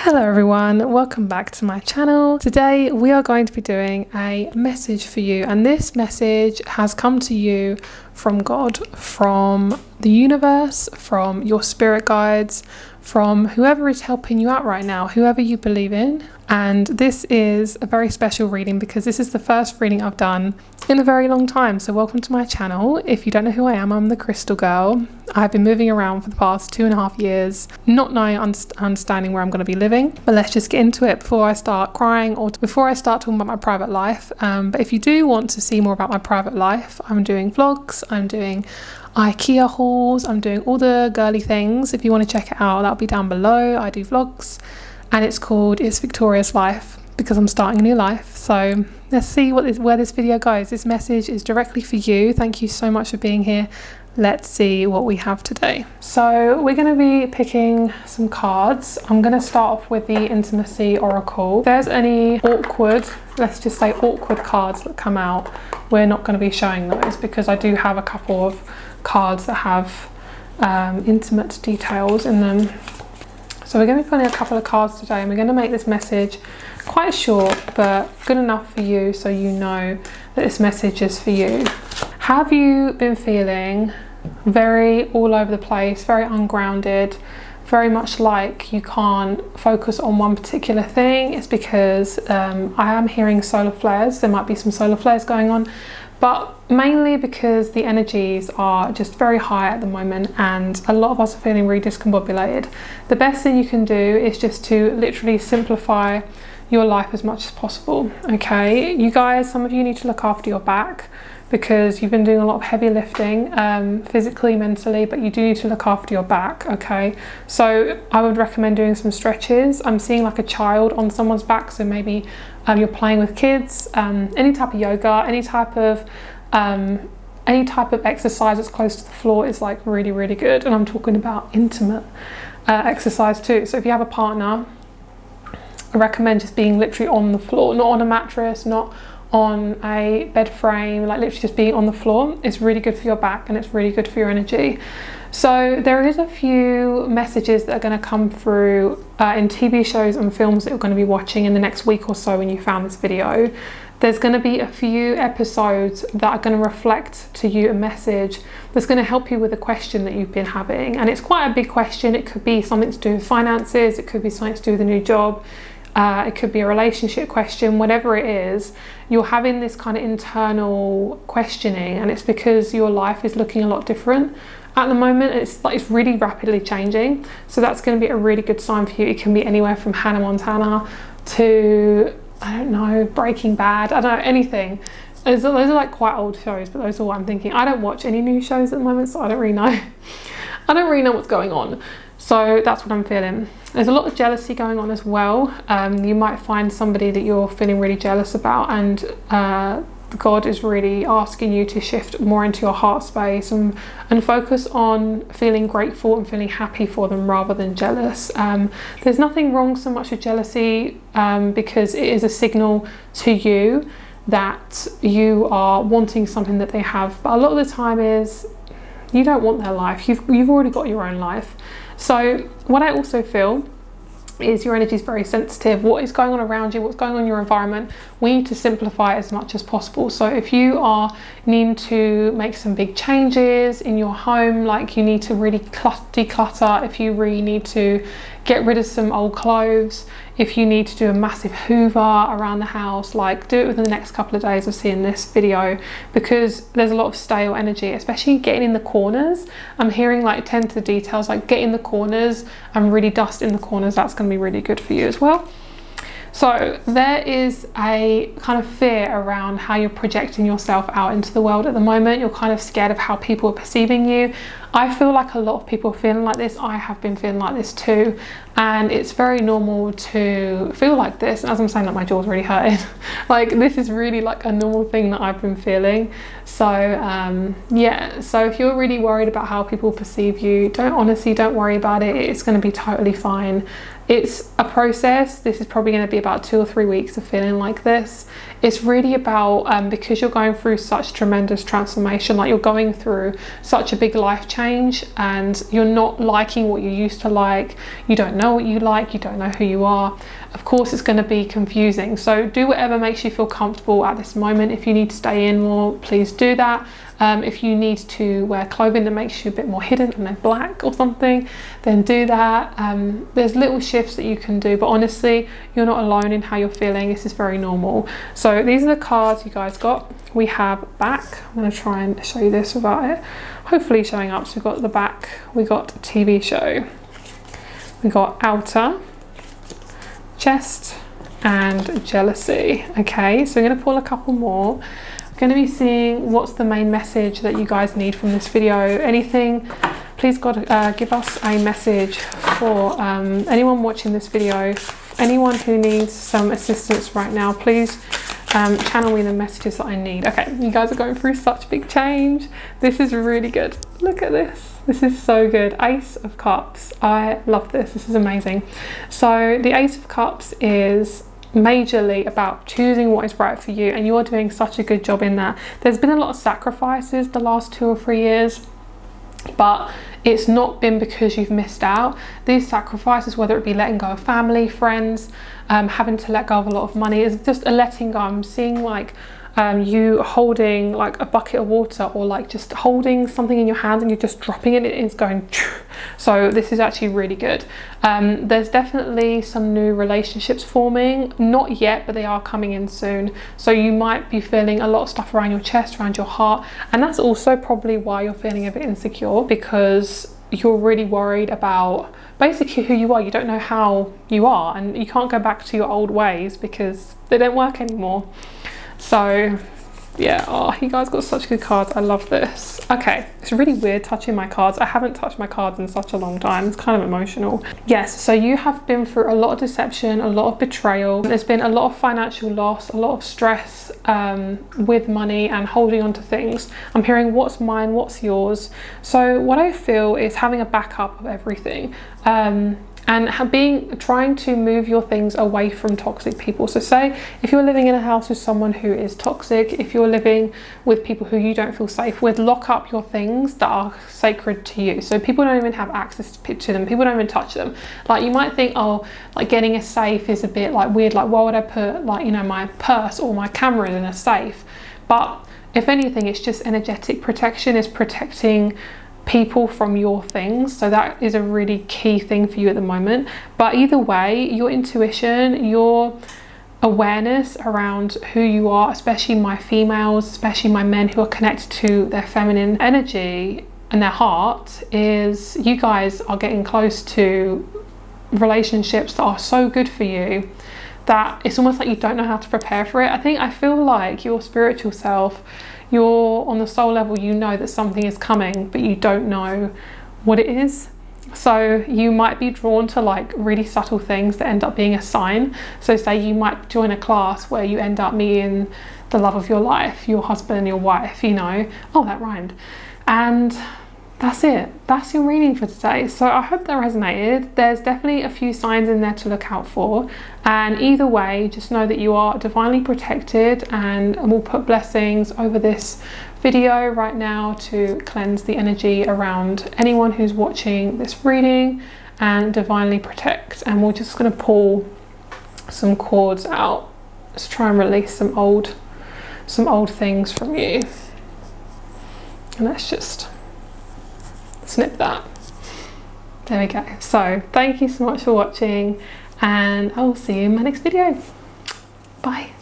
Hello everyone, welcome back to my channel. Today we are going to be doing a message for you, and this message has come to you from God, from the universe, from your spirit guides, from whoever is helping you out right now, whoever you believe in. And this is a very special reading because this is the first reading I've done in a very long time. So welcome to my channel. If you don't know who I am, I'm the Crystal Girl. I've been moving around for the past 2.5 years, not knowing, understanding where I'm going to be living. But let's just get into it before I start crying or before I start talking about my private life. But if you do want to see more about my private life, I'm doing vlogs, I'm doing IKEA hauls, I'm doing all the girly things. If you want to check it out, that'll be down below. I do vlogs and it's called It's Victoria's Life because I'm starting a new life. So let's see where this video goes. This message is directly for you. Thank you so much for being here. Let's see what we have today. So we're going to be picking some cards. I'm going to start off with the Intimacy Oracle. If there's any awkward, let's just say awkward cards that come out, we're not going to be showing those because I do have a couple of cards that have intimate details in them. So we're going to be pulling a couple of cards today, and we're going to make this message quite short but good enough for you so you know that this message is for you. Have you been feeling very all over the place, very ungrounded, very much like you can't focus on one particular thing? It's because I am hearing solar flares. There might be some solar flares going on, but mainly because the energies are just very high at the moment and a lot of us are feeling really discombobulated. The best thing you can do is just to literally simplify your life as much as possible. Okay, you guys, some of you need to look after your back because you've been doing a lot of heavy lifting, physically, mentally, but you do need to look after your back. Okay, so I would recommend doing some stretches. I'm seeing like a child on someone's back, so maybe you're playing with kids, any type of yoga, any type of exercise that's close to the floor is like really good. And I'm talking about intimate exercise too. So if you have a partner, I recommend just being literally on the floor, not on a mattress, not on a bed frame, like literally just being on the floor. It's really good for your back and it's really good for your energy. So there is a few messages that are going to come through in TV shows and films that you're going to be watching in the next week or so when you found this video. There's going to be a few episodes that are going to reflect to you a message that's going to help you with a question that you've been having. And it's quite a big question. It could be something to do with finances. It could be something to do with a new job. It could be a relationship question, whatever it is. You're having this kind of internal questioning, and it's because your life is looking a lot different at the moment. It's really rapidly changing. So that's going to be a really good sign for you. It can be anywhere from Hannah Montana to, I don't know, Breaking Bad, I don't know, anything. Those are like quite old shows, but those are what I'm thinking. I don't watch any new shows at the moment, so I don't really know. I don't really know what's going on. So that's what I'm feeling. There's a lot of jealousy going on as well. You might find somebody that you're feeling really jealous about, and God is really asking you to shift more into your heart space and focus on feeling grateful and feeling happy for them rather than jealous. There's nothing wrong so much with jealousy because it is a signal to you that you are wanting something that they have. But a lot of the time is you don't want their life. You've already got your own life. So what I also feel is your energy is very sensitive. What is going on around you, what's going on in your environment, we need to simplify as much as possible. So if you are needing to make some big changes in your home, like you need to really declutter, if you really need to get rid of some old clothes, if you need to do a massive hoover around the house, like do it within the next couple of days of seeing this video, because there's a lot of stale energy, especially getting in the corners. I'm hearing like tend to the details, like get in the corners and really dust in the corners. That's going to be really good for you as well. So there is a kind of fear around how you're projecting yourself out into the world at the moment. You're kind of scared of how people are perceiving you. I feel like a lot of people are feeling like this. I have been feeling like this too. And it's very normal to feel like this. And as I'm saying that, my jaw's really hurting. Like this is really like a normal thing that I've been feeling. So yeah, so if you're really worried about how people perceive you, don't worry about it. It's going to be totally fine. It's a process. This is probably going to be about 2 or 3 weeks of feeling like this. It's really about because you're going through such tremendous transformation, like you're going through such a big life change change and you're not liking what you used to like, you don't know what you like, you don't know who you are, of course it's going to be confusing. So do whatever makes you feel comfortable at this moment. If you need to stay in more, please do that. If you need to wear clothing that makes you a bit more hidden, and then black or something, then do that. There's little shifts that you can do, but honestly, you're not alone in how you're feeling. This is very normal. So these are the cards you guys got. We have back. I'm going to try and show you this without it hopefully showing up. So we've got the back, we got TV show, we got outer, chest, and jealousy. Okay, so I'm going to pull a couple more. Going to be seeing what's the main message that you guys need from this video. Anything, please God, give us a message for anyone watching this video, anyone who needs some assistance right now. Please channel me the messages that I need. Okay, you guys are going through such big change. This is really good. Look at this. This is so good. Ace of Cups. I love this. This is amazing. So the Ace of Cups is majorly about choosing what is right for you, and you're doing such a good job in that. There's been a lot of sacrifices the last 2 or 3 years, but it's not been because you've missed out. These sacrifices, whether it be letting go of family, friends, having to let go of a lot of money, is just a letting go. I'm seeing like you holding like a bucket of water, or like just holding something in your hand and you're just dropping it, it's going. So this is actually really good. There's definitely some new relationships forming, not yet, but they are coming in soon. So you might be feeling a lot of stuff around your chest, around your heart, and that's also probably why you're feeling a bit insecure, because you're really worried about basically who you are. You don't know how you are, and you can't go back to your old ways because they don't work anymore. So yeah, oh, you guys got such good cards. I love this. Okay, it's really weird touching my cards. I haven't touched my cards in such a long time. It's kind of emotional. Yes, so you have been through a lot of deception, a lot of betrayal. There's been a lot of financial loss, a lot of stress with money and holding on to things. I'm hearing what's mine, what's yours. So what I feel is having a backup of everything. And trying to move your things away from toxic people. So say if you're living in a house with someone who is toxic, if you're living with people who you don't feel safe with, lock up your things that are sacred to you. So people don't even have access to them, people don't even touch them. Like you might think, oh, like getting a safe is a bit like weird, like why would I put like, you know, my purse or my camera in a safe? But if anything, it's just energetic protection, is protecting people from your things. So that is a really key thing for you at the moment. But either way, your intuition, your awareness around who you are, especially my females, especially my men who are connected to their feminine energy and their heart, is you guys are getting close to relationships that are so good for you that it's almost like you don't know how to prepare for it. I feel like your spiritual self, you're on the soul level, you know that something is coming, but you don't know what it is. So you might be drawn to like really subtle things that end up being a sign. So say you might join a class where you end up meeting the love of your life, your husband and your wife, you know. Oh, that rhymed. And that's it. That's your reading for today. So I hope that resonated. There's definitely a few signs in there to look out for. And either way, just know that you are divinely protected, and we'll put blessings over this video right now to cleanse the energy around anyone who's watching this reading and divinely protect. And we're just going to pull some cords out. Let's try and release some old things from you. And let's just snip that. There we go. So thank you so much for watching, and I will see you in my next video. Bye.